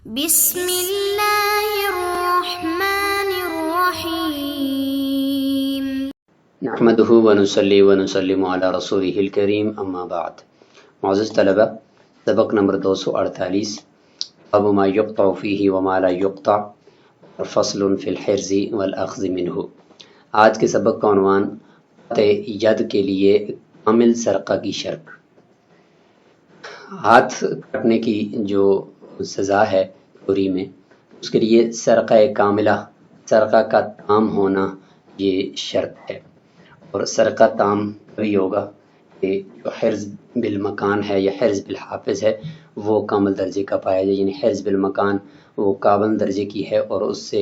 بسم اللہ الرحمن الرحیم نحمده ونصلي ونسلم على رسوله الكريم اما بعد. معزز طلبہ، سبق نمبر 248 اب ما يقطع فيه وما لا يقطع فصل في الحرز والاخذ منه. آج کے سبق کا عنوان قطع ید کے لیے کامل سرقہ کی شرط. ہاتھ کٹنے کی جو سزا ہے چوری میں، اس کے لیے سرقہ کاملہ، سرقہ کا تام ہونا یہ شرط ہے. اور سرقہ تام بھی ہوگا کہ جو حرز بالمکان ہے یا حرز بالحافظ ہے وہ کامل درجے کا پایا جائے. یعنی حرز بالمکان وہ کامل درجے کی ہے اور اس سے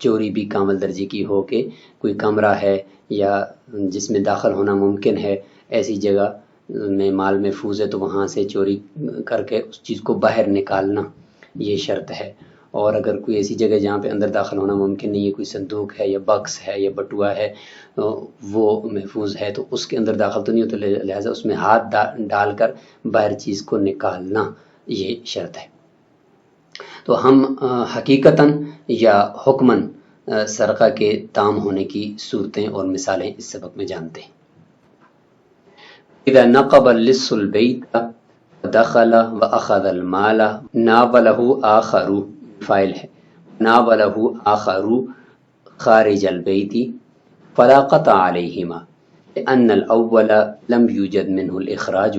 چوری بھی کامل درجے کی ہو کہ کوئی کمرہ ہے یا جس میں داخل ہونا ممکن ہے، ایسی جگہ میں مال محفوظ ہے تو وہاں سے چوری کر کے اس چیز کو باہر نکالنا یہ شرط ہے. اور اگر کوئی ایسی جگہ جہاں پہ اندر داخل ہونا ممکن نہیں ہے، کوئی صندوق ہے یا باکس ہے یا بٹوا ہے وہ محفوظ ہے تو اس کے اندر داخل تو نہیں ہوتا، لہٰذا اس میں ہاتھ ڈال کر باہر چیز کو نکالنا یہ شرط ہے. تو ہم حقیقتاً یا حکماً سرقہ کے تام ہونے کی صورتیں اور مثالیں اس سبق میں جانتے ہیں. اذا نقب اللص البيت دخل واخذ المال ناوله آخر، فاعل ہے، ناوله آخر خارج البيت فلا قطع عليهما لأن الأول لم يوجد منه الإخراج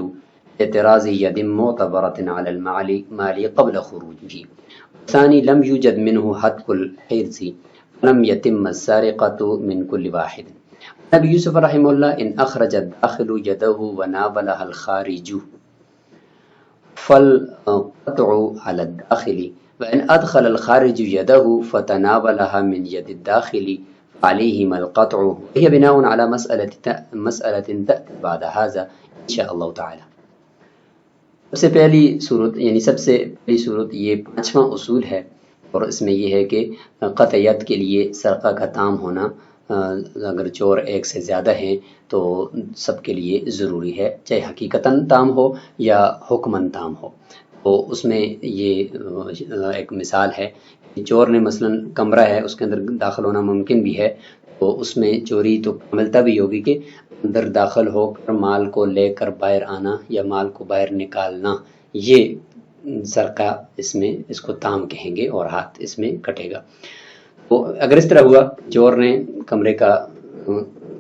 اعتراض يد معتبرة على المال قبل خروجه. الثاني لم يوجد منه هتك الحرز فلم يتم السرقة من كل واحد. نبی یوسف رحمہ اللہ ان اخرج الداخل يده وناولها الخارج فالقطع على الداخل، وإن أدخل الخارج يده فتناولها من يد الداخل فعليهما القطع، وهي بناء على مسألة تأتي بعد هذا إن شاء الله تعالى. سب سے پہلی صورت یہ پانچواں اصول ہے اور اس میں یہ ہے کہ قطع ید کے لیے سرقہ کا تام ہونا اگر چور ایک سے زیادہ ہیں تو سب کے لیے ضروری ہے، چاہے حقیقتاً تام ہو یا حکماً تام ہو. تو اس میں یہ ایک مثال ہے کہ چور نے مثلاً کمرہ ہے، اس کے اندر داخل ہونا ممکن بھی ہے، تو اس میں چوری تو کاملتا بھی ہوگی کہ اندر داخل ہو کر مال کو لے کر باہر آنا یا مال کو باہر نکالنا، یہ سرقہ اس کو تام کہیں گے اور ہاتھ اس میں کٹے گا. تو اگر اس طرح ہوا چور نے کمرے کا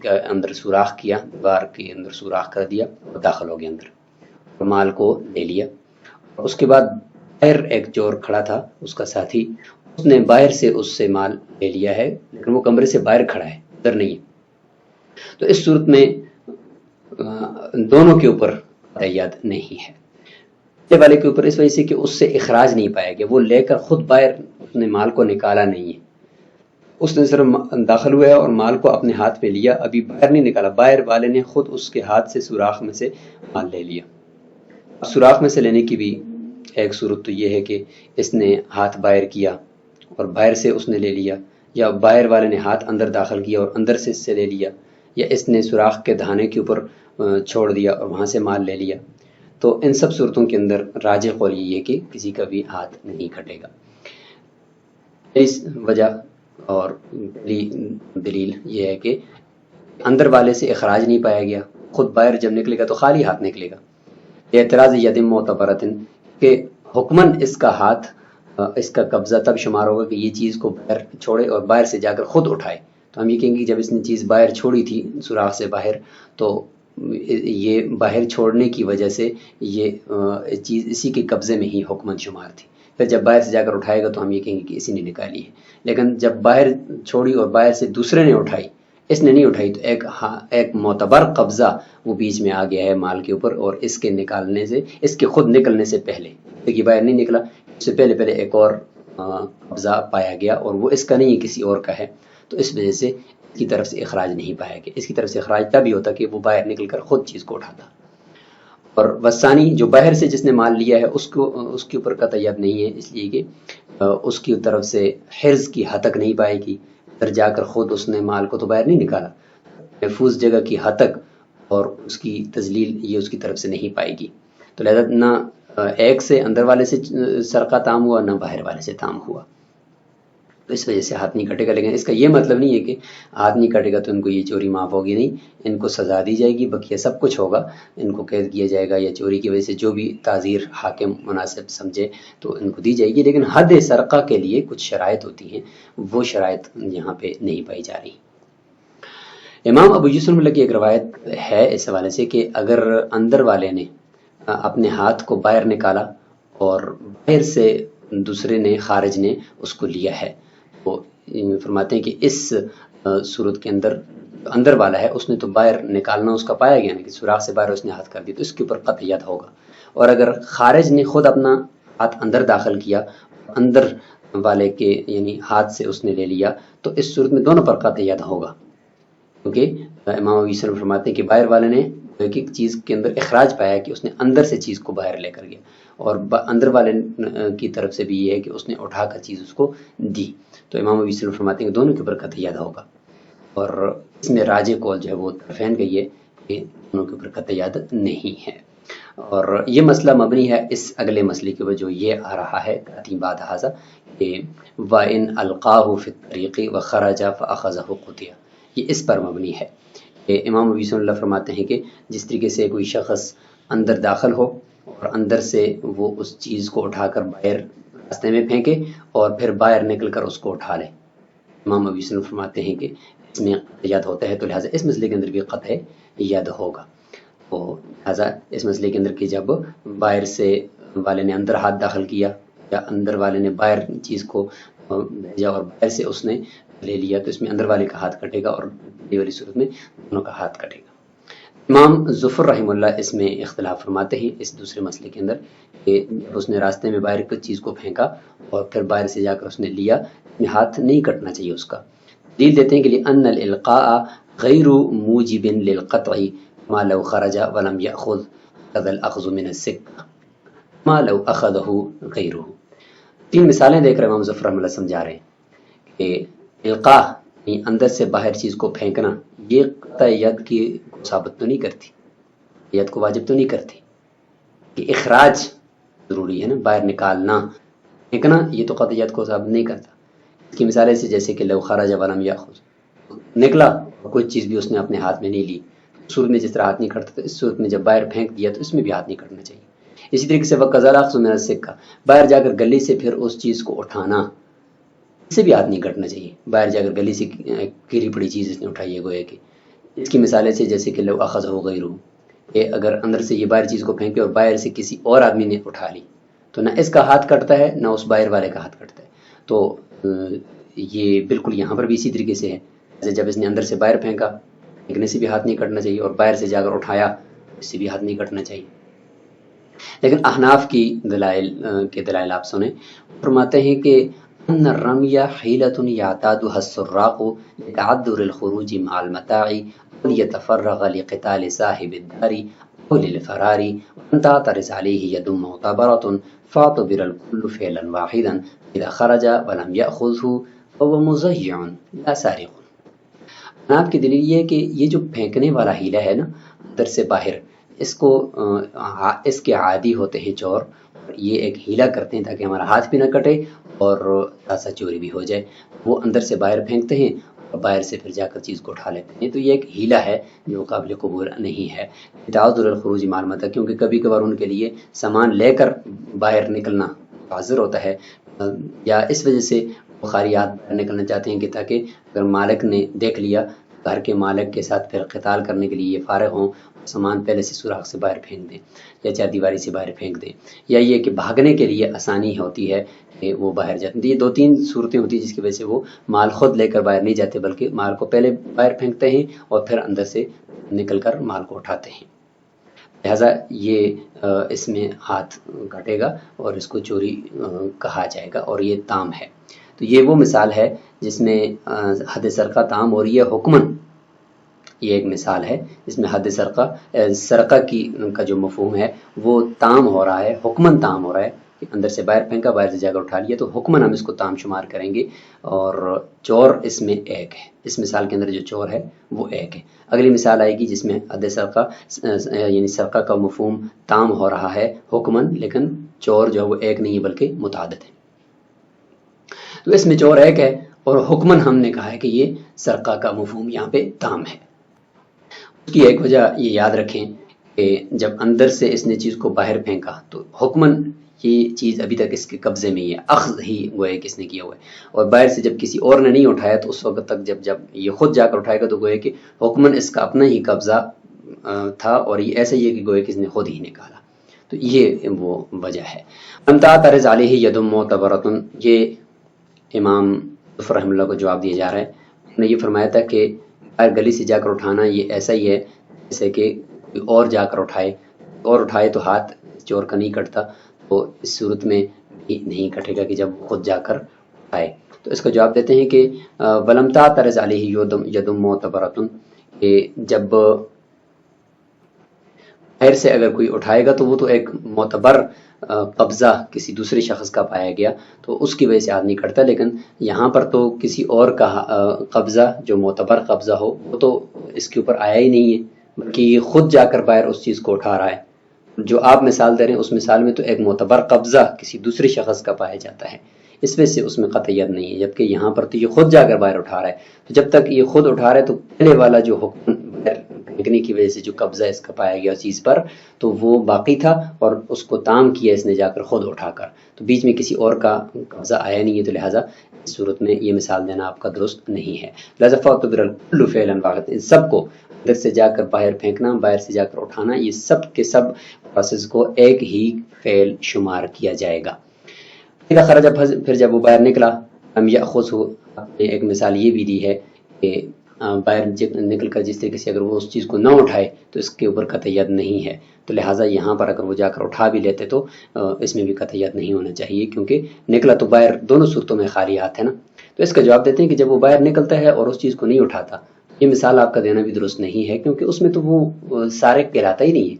اندر سوراخ کیا، دیوار کے اندر سوراخ کر دیا اور داخل ہو گیا اندر اور مال کو لے لیا، اور اس کے بعد باہر ایک چور کھڑا تھا اس کا ساتھی، اس نے باہر سے اس سے مال لے لیا ہے لیکن وہ کمرے سے باہر کھڑا ہے، اندر نہیں ہے. تو اس صورت میں دونوں کے اوپر ید نہیں ہے، والے کے اوپر اس وجہ سے کہ اس سے اخراج نہیں پایا گیا، وہ لے کر خود باہر اس نے مال کو نکالا نہیں ہے، اس نے صرف داخل ہوا ہے اور مال کو اپنے ہاتھ میں لیا، ابھی باہر نہیں نکالا، باہر والے نے خود اس کے ہاتھ سے سوراخ میں سے مال لے لیا. سوراخ میں سے لینے کی بھی ایک صورت تو یہ ہے کہ اس نے ہاتھ باہر کیا اور باہر سے اس نے لے لیا، یا باہر والے نے ہاتھ اندر داخل کیا اور اندر سے اس سے لے لیا، یا اس نے سوراخ کے دھانے کے اوپر چھوڑ دیا اور وہاں سے مال لے لیا. تو ان سب صورتوں کے اندر راجح قول یہ ہے کہ کسی کا بھی ہاتھ نہیں کٹے گا. اس وجہ اور دلیل یہ ہے کہ اندر والے سے اخراج نہیں پایا گیا، خود باہر جب نکلے گا تو خالی ہاتھ نکلے گا. اعتراض ید معتبرۃ کہ حکماً اس کا ہاتھ، اس کا قبضہ تب شمار ہوگا کہ یہ چیز کو باہر چھوڑے اور باہر سے جا کر خود اٹھائے. تو ہم یہ کہیں گے جب اس نے چیز باہر چھوڑی تھی سوراخ سے باہر تو یہ باہر چھوڑنے کی وجہ سے یہ چیز اسی کے قبضے میں ہی حکماً شمار تھی. پھر جب باہر سے جا کر اٹھائے گا تو ہم یہ کہیں گے کہ اسی نے نکالی ہے. لیکن جب باہر چھوڑی اور باہر سے دوسرے نے اٹھائی، اس نے نہیں اٹھائی، تو ایک معتبر قبضہ وہ بیچ میں آ گیا ہے مال کے اوپر، اور اس کے نکالنے سے، اس کے خود نکلنے سے پہلے، دیکھیے باہر نہیں نکلا، اس سے پہلے ایک اور قبضہ پایا گیا اور وہ اس کا نہیں کسی اور کا ہے، تو اس وجہ سے اس کی طرف سے اخراج نہیں پایا گیا. اس کی طرف سے اخراج تب ہی ہوتا کہ وہ باہر نکل کر خود چیز کو اٹھاتا. اور وسانی جو باہر سے جس نے مال لیا ہے اس کے اوپر قطع ید نہیں ہے، اس لیے کہ اس کی طرف سے حرز کی ہتک نہیں پائے گی، اندر جا کر خود اس نے مال کو تو باہر نہیں نکالا، محفوظ جگہ کی ہتک اور اس کی تذلیل یہ اس کی طرف سے نہیں پائے گی. تو لہذا نہ ایک سے اندر والے سے سرقہ تام ہوا نہ باہر والے سے تام ہوا، تو اس وجہ سے ہاتھ نہیں کٹے گا۔ لیکن اس کا یہ مطلب نہیں ہے کہ ہاتھ نہیں کٹے گا تو ان کو یہ چوری معاف ہوگی، نہیں، ان کو سزا دی جائے گی، بقیہ سب کچھ ہوگا، ان کو قید کیا جائے گا، یا چوری کی وجہ سے جو بھی تعزیر حاکم مناسب سمجھے تو ان کو دی جائے گی۔ لیکن حد سرقہ کے لیے کچھ شرائط ہوتی ہیں، وہ شرائط یہاں پہ نہیں پائی جا رہی۔ امام ابو یوسف رحمہ اللہ کی ایک روایت ہے اس حوالے سے کہ اگر اندر والے نے اپنے ہاتھ کو باہر نکالا اور باہر سے دوسرے نے، خارج نے اس کو لیا ہے، تو فرماتے ہیں کہ اس صورت کے اندر اندر والا ہے اس نے تو باہر نکالنا اس کا پایا گیا نا کہ سوراخ سے باہر اس نے ہاتھ کر دیا، تو اس کے اوپر قطع ید ہوگا۔ اور اگر خارج نے خود اپنا ہاتھ اندر داخل کیا، اندر والے کے یعنی ہاتھ سے اس نے لے لیا، تو اس صورت میں دونوں پر قطع ید ہوگا، کیونکہ امام ابو یوسف فرماتے ہیں کہ باہر والے نے ایک ایک چیز کے اندر اخراج پایا کہ اس نے اندر سے چیز کو باہر لے کر گیا، اور اندر والے کی طرف سے بھی یہ ہے کہ اس نے اٹھا کر چیز اس کو دی، تو امام ابو یوسف فرماتے ہیں کہ دونوں کے اوپر قطع ید ہوگا۔ اور اس میں راجح قول جو ہے وہ طرفین کا یہ کہ دونوں کے اوپر قطع ید نہیں ہے۔ اور یہ مسئلہ مبنی ہے اس اگلے مسئلے کے اوپر جو یہ آ رہا ہے قطعی بعد ھذا کہ وَإِنْ أَلْقَاهُ فِي الطَّرِيقِ وَخَرَجَ فَأَخَذَهُ قُطِعَ، یہ اس پر مبنی ہے کہ امام ابو یوسف اللہ فرماتے ہیں کہ جس طریقے سے کوئی شخص اندر داخل ہو اور اندر سے وہ اس چیز کو اٹھا کر باہر راستے میں پھینکے اور پھر باہر نکل کر اس کو اٹھا لے، امام ابو یوسف فرماتے ہیں کہ اس میں قطع ید ہوتا ہے، تو لہٰذا اس مسئلے کے اندر بھی قطع ید ہوگا۔ تو لہٰذا اس مسئلے کے اندر کہ جب باہر سے والے نے اندر ہاتھ داخل کیا یا اندر والے نے باہر چیز کو بھیجا اور باہر سے اس نے لے لیا، تو اس میں اندر والے کا ہاتھ کٹے گا اور یہ والی صورت میں دونوں کا ہاتھ کٹے گا۔ امام ظفر رحمہ اللہ اس میں اختلاف فرماتے ہیں اس دوسرے مسئلے کے اندر کہ اس نے راستے میں باہر کی چیز کو پھینکا اور پھر باہر سے جا کر اس نے لیا، ہاتھ نہیں کٹنا چاہیے اس کا۔ دلیل دیتے ہیں کہ لأن الإلقاء غیر موجب للقطع ما لو خرج ولم يأخذ كذا الأخذ من السکہ ما لو أخذه غیره۔ تین مثالیں دے کر امام ظفر رحمہ اللہ سمجھا رہے ہیں کہ القاء یعنی اندر سے باہر چیز کو پھینکنا یہ قطع ید کی ثابت تو نہیں کرتی، ید کو واجب تو نہیں کرتی، کہ اخراج ضروری ہے نا، باہر نکالنا، پھینکنا یہ تو قطع ید کو ثابت نہیں کرتا۔ اس کی مثال ایسے جیسے کہ لو خرج ولم یاخذ، نکلا کوئی چیز بھی اس نے اپنے ہاتھ میں نہیں لی، صورت میں جس طرح ہاتھ نہیں کٹتا تو اس صورت میں جب باہر پھینک دیا تو اس میں بھی ہاتھ نہیں کٹنا چاہیے۔ اسی طریقے سے وقذا الاخذ من السکہ، باہر جا کر گلی سے پھر اس چیز کو اٹھانا، اسے بھی ہاتھ نہیں کٹنا چاہیے، باہر جا کر گلی سے گری پڑی چیز اس نے اٹھائی ہے گویا کہ۔ اس کی مثال ایسے جیسے کہ لو اخذہ غیرہ، کہ اگر اندر سے یہ باہر چیز کو پھینکے اور باہر سے کسی اور آدمی نے اٹھا لی تو نہ اس کا ہاتھ کٹتا ہے نہ اس باہر والے کا ہاتھ کٹتا ہے۔ تو یہ بالکل یہاں پر بھی اسی طریقے سے ہے، جب اس نے اندر سے باہر پھینکا، پھینکنے سے بھی ہاتھ نہیں کٹنا چاہیے، اور باہر سے جا کر اٹھایا اس سے بھی ہاتھ نہیں کٹنا چاہیے۔ لیکن احناف کی دلائل آپ سنیں، فرماتے ہیں کہ ان الرمی حیلۃ یعتادها السراق لتعذر الخروج مع المتاع وليتفرغ لقتال صاحب الدار او للفرار وان تعترض عليه يد معتبرة فاعتبر الكل فعلا واحدا اذا خرج ولم يأخذه فهو مضيع لا سارق۔ احناف کی دلیل یہ ہے کہ یہ جو پھینکنے والا حیلہ ہے نا اندر سے باہر، اس کے عادی ہوتے ہیں چور، یہ ایک ہیلا کرتے ہیں تاکہ ہمارا ہاتھ بھی نہ کٹے اور ساتھ چوری بھی ہو جائے، وہ اندر سے باہر پھینکتے ہیں اور باہر سے پھر جا کر چیز کو اٹھا لیتے ہیں، تو یہ ایک ہیلا ہے جو قابل قبول نہیں ہے۔ تعذر الخروج مع المتاع، کیونکہ کبھی کبھار ان کے لیے سامان لے کر باہر نکلنا تعذر ہوتا ہے، یا اس وجہ سے بخاریات باہر نکلنا چاہتے ہیں کہ تاکہ اگر مالک نے دیکھ لیا گھر کے مالک کے ساتھ پھر قتال کرنے کے لیے یہ فارغ ہوں، سامان پہلے سے سوراخ سے باہر پھینک دیں یا چار دیواری سے باہر پھینک دیں، یا یہ کہ بھاگنے کے لیے آسانی ہوتی ہے کہ وہ باہر جاتے ہیں۔ یہ دو تین صورتیں ہوتی ہیں جس کی وجہ سے وہ مال خود لے کر باہر نہیں جاتے بلکہ مال کو پہلے باہر پھینکتے ہیں اور پھر اندر سے نکل کر مال کو اٹھاتے ہیں، لہذا یہ اس میں ہاتھ کٹے گا اور اس کو چوری کہا جائے گا، اور یہ تام ہے۔ تو یہ وہ مثال ہے جس میں حد سرقہ تام ہو رہی ہے حکمن، یہ ایک مثال ہے جس میں حد سرقہ کی کا جو مفہوم ہے وہ تام ہو رہا ہے، حکمن تام ہو رہا ہے، کہ اندر سے باہر پھینکا، باہر سے جا کر اٹھا لیا، تو حکماً ہم اس کو تام شمار کریں گے، اور چور اس میں ایک ہے، اس مثال کے اندر جو چور ہے وہ ایک ہے۔ اگلی مثال آئے گی جس میں عد سرقہ یعنی سرقہ کا مفہوم تام ہو رہا ہے حکماً، لیکن چور جو ہے وہ ایک نہیں بلکہ متعدد ہے۔ تو اس میں چور ایک ہے اور حکماً ہم نے کہا ہے کہ یہ سرقہ کا مفہوم یہاں پہ تام ہے۔ اس کی ایک وجہ یہ یاد رکھیں کہ جب اندر سے اس نے چیز کو باہر پھینکا تو حکماً یہ چیز ابھی تک اس کے قبضے میں ہی ہے، اخذ ہی گویا کس نے کیا ہوا ہے، اور باہر سے جب کسی اور نے نہیں اٹھایا تو اس وقت تک جب یہ خود جا کر اٹھائے گا تو گویا کہ حکماً اس کا اپنا ہی قبضہ تھا، اور یہ ایسا ہی ہے کہ گویا کس نے خود ہی نکالا، تو یہ وہ وجہ ہے۔ امتا طرز علیہ ید معتبرۃ، یہ امام رحمہ اللہ کو جواب دیا جا رہا ہے۔ انہوں نے یہ فرمایا تھا کہ گلی سے جا کر اٹھانا یہ ایسا ہی ہے جیسے کہ کوئی اور جا کر اٹھائے تو ہاتھ چور کا نہیں کٹتا، تو اس صورت میں بھی نہیں کٹے گا کہ جب خود جا کر اٹھائے۔ تو اس کا جواب دیتے ہیں کہ ولمتا طرز علیہ یدم معتبرۃ، کہ جب باہر سے اگر کوئی اٹھائے گا تو وہ تو ایک معتبر قبضہ کسی دوسرے شخص کا پایا گیا تو اس کی وجہ سے آدمی کرتا، لیکن یہاں پر تو کسی اور کا قبضہ جو معتبر قبضہ ہو وہ تو اس کے اوپر آیا ہی نہیں ہے، بلکہ یہ خود جا کر باہر اس چیز کو اٹھا رہا ہے۔ جو آپ مثال دے رہے ہیں اس مثال میں تو ایک معتبر قبضہ کسی دوسرے شخص کا پایا جاتا ہے، اس وجہ سے اس میں قطعیت نہیں ہے، جبکہ یہاں پر تو یہ خود جا کر باہر اٹھا رہا ہے، تو جب تک یہ خود اٹھا رہا ہے تو پہلے والا جو حکم پھینکنے کی وجہ سے جو قبضہ اس کا پایا گیا چیز پر تو وہ باقی تھا، اور اس کو تام کیا اس نے جا کر خود اٹھا کر، تو بیچ میں کسی اور کا قبضہ آیا نہیں ہے، تو لہٰذا اس صورت میں یہ مثال دینا آپ کا درست نہیں ہے۔ لہٰذا فاعتبر الکل فعلا واحدا، ان سب کو اندر سے جا کر باہر پھینکنا، باہر سے جا کر اٹھانا، یہ سب کے سب پروسیس کو ایک ہی فعل شمار کیا جائے گا۔ اذا خرج، پھر جب وہ باہر نکلا، لم یأخذہ، آپ نے ایک مثال یہ بھی دی ہے کہ باہر نکل کر جس طریقے سے اگر وہ اس چیز کو نہ اٹھائے تو اس کے اوپر قطعیت نہیں ہے، تو لہٰذا یہاں پر اگر وہ جا کر اٹھا بھی لیتے تو اس میں بھی قطعیت نہیں ہونا چاہیے، کیونکہ نکلا تو باہر دونوں صورتوں میں خالی ہاتھ ہے نا۔ تو اس کا جواب دیتے ہیں کہ جب وہ باہر نکلتا ہے اور اس چیز کو نہیں اٹھاتا، یہ مثال آپ کا دینا بھی درست نہیں ہے، کیونکہ اس میں تو وہ سارق کہلاتا ہی نہیں ہے،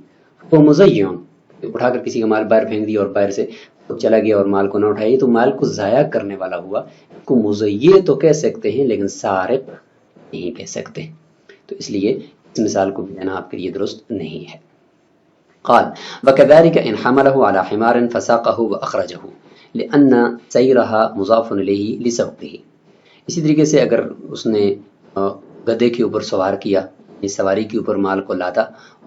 وہ مزین، اٹھا کر کسی کا مال باہر پھینک دیا اور باہر سے چلا گیا اور مال کو نہ اٹھائی تو مال کو ضائع کرنے والا ہوا، کو مزین تو کہہ سکتے ہیں لیکن سارق نہیں کہہ سکتے، تو اس لیے اس مثال کو بھی دینا آپ کے لیے درست نہیں ہے۔ قال وكذلك ان حمله على حمار فساقه واخرجه لان سيرها مضاف اليه لسبقه، اسی طریقے سے اگر اس نے گدھے کے اوپر سوار کیا، سواری کے اوپر مال کو لادا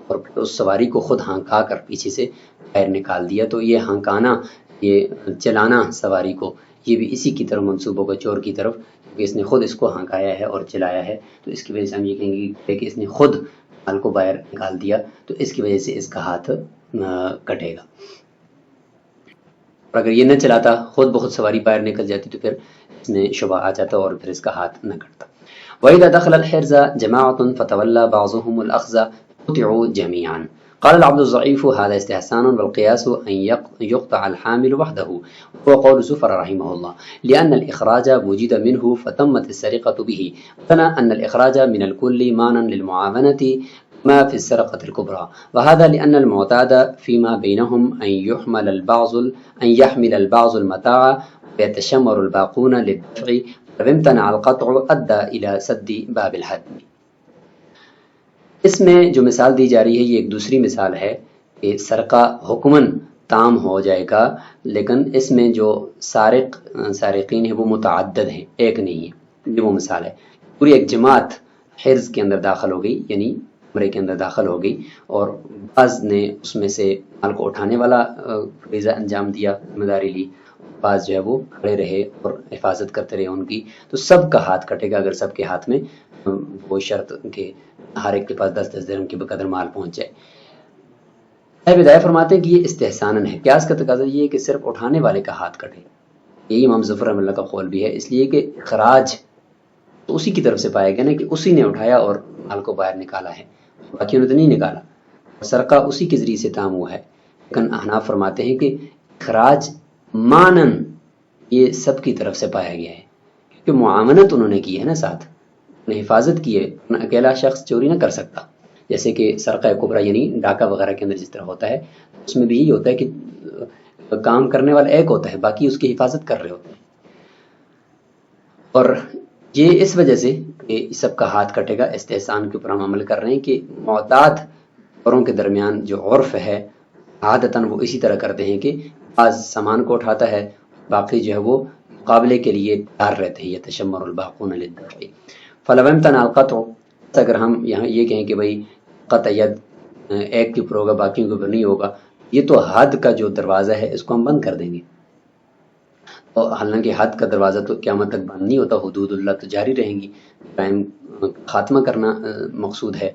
اور پھر اس سواری کو خود ہانکا کر پیچھے سے باہر نکال دیا، تو یہ ہانکانا، یہ چلانا سواری کو، یہ بھی اسی کی طرف منسوب ہوگا، چور کی طرف، کہ اس نے خود اس کو ہانکایا ہے اور چلایا ہے، تو اس کی وجہ سے ہم یہ کہیں گے کہ اس نے خود مال کو باہر نکال دیا، تو اس کی وجہ سے اس کا ہاتھ کٹے گا۔ اور اگر یہ نہ چلاتا، خود بخود سواری باہر نکل جاتی تو پھر اس میں شبہ آ جاتا اور پھر اس کا ہاتھ نہ کٹتا۔ وَإِذَا دَخَلَ الْحِرْزَ جَمَاعَةٌ فَتَوَلَّى بَعْضُهُمُ الْأَخْذَ قُطِعُوا جَمِيعًا قال العبد الضعيف هذا استحسان والقياس أن يقطع الحامل وحده، وهو قول زفر رحمه الله، لأن الإخراج وجد منه فتمت السرقة به، فنا أن الإخراج من الكل مانا للمعاونة ما في السرقة الكبرى، وهذا لأن المعتاد فيما بينهم أن يحمل البعض المتاع ويتشمر الباقون للدفع، فلو امتنع القطع أدى إلى سد باب الحد۔ اس میں جو مثال دی جا رہی ہے یہ ایک دوسری مثال ہے کہ سرقہ حکماً تام ہو جائے گا، لیکن اس میں جو سارقین ہیں وہ متعدد ہیں، ایک نہیں ہے، یہ وہ مثال ہے۔ پوری ایک جماعت حرز کے اندر داخل ہو گئی، یعنی کمرے کے اندر داخل ہو گئی، اور بعض نے اس میں سے مال کو اٹھانے والا فریضہ انجام دیا، ذمہ داری لی، بعض جو ہے وہ کھڑے رہے اور حفاظت کرتے رہے ان کی، تو سب کا ہاتھ کٹے گا اگر سب کے ہاتھ میں وہ شرط کہ ہر ایک کے پاس 10 درہم کے بقدر مال پہنچ جائے۔ ہدایہ فرماتے ہیں کہ یہ استحساناً ہے، قیاس کا تقاضا یہ ہے کہ صرف اٹھانے والے کا ہاتھ کٹے، یہی امام ظفر رحمہ اللہ کا قول بھی ہے، اس لیے کہ اخراج تو اسی کی طرف سے پایا گیا نا کہ اسی نے اٹھایا اور مال کو باہر نکالا ہے، باقیوں نے تو نہیں نکالا، سرقہ اسی کے ذریعے سے تام ہوا ہے، لیکن احناف فرماتے ہیں کہ اخراج مانن یہ سب کی طرف سے پایا گیا ہے، کیونکہ معاونت انہوں نے کی ہے نا، ساتھ انہیں حفاظت کی ہے، اکیلا شخص چوری نہ کر سکتا، جیسے کہ سرقہ کبریٰ یعنی ڈاکہ وغیرہ کے اندر جس طرح ہوتا ہے، اس میں بھی یہی ہوتا ہے کہ کام کرنے والا ایک ہوتا ہے، باقی اس کی حفاظت کر رہے ہوتے ہیں. اور یہ اس وجہ سے کہ اس سب کا ہاتھ کٹے گا، استحسان کے اوپر ہم عمل کر رہے ہیں کہ معتاد اوروں کے درمیان جو عرف ہے عادتاً وہ اسی طرح کرتے ہیں کہ بعض سامان کو اٹھاتا ہے، باقی جو ہے وہ مقابلے کے لیے تیار رہتے ہیں. یتشمر الباقون للدفع فلو امتنع القطع. اگر ہم یہاں یہ کہیں کہ بھائی قطع ید ایک کے اوپر ہوگا باقیوں کے اوپر نہیں ہوگا، یہ تو حد کا جو دروازہ ہے اس کو ہم بند کر دیں گے. اور حالانکہ حد کا دروازہ تو قیامت تک بند نہیں ہوتا، حدود اللہ تو جاری رہیں گی، کرائم خاتمہ کرنا مقصود ہے.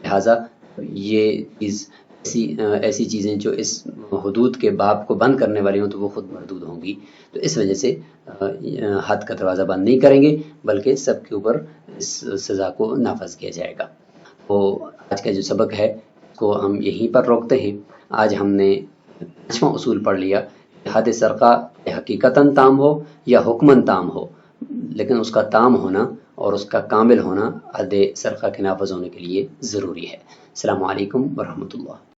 لہٰذا یہ چیز ایسی چیزیں جو اس حدود کے باب کو بند کرنے والی ہوں تو وہ خود مردود ہوں گی. تو اس وجہ سے حد کا دروازہ بند نہیں کریں گے، بلکہ سب کے اوپر اس سزا کو نافذ کیا جائے گا. تو آج کا جو سبق ہے اس کو ہم یہیں پر روکتے ہیں. آج ہم نے 5واں اصول پڑھ لیا کہ حد سرقہ حقیقتاً تام ہو یا حکماً تام ہو، لیکن اس کا تام ہونا اور اس کا کامل ہونا حد سرقہ کے نافذ ہونے کے لیے ضروری ہے. السلام علیکم ورحمۃ اللہ.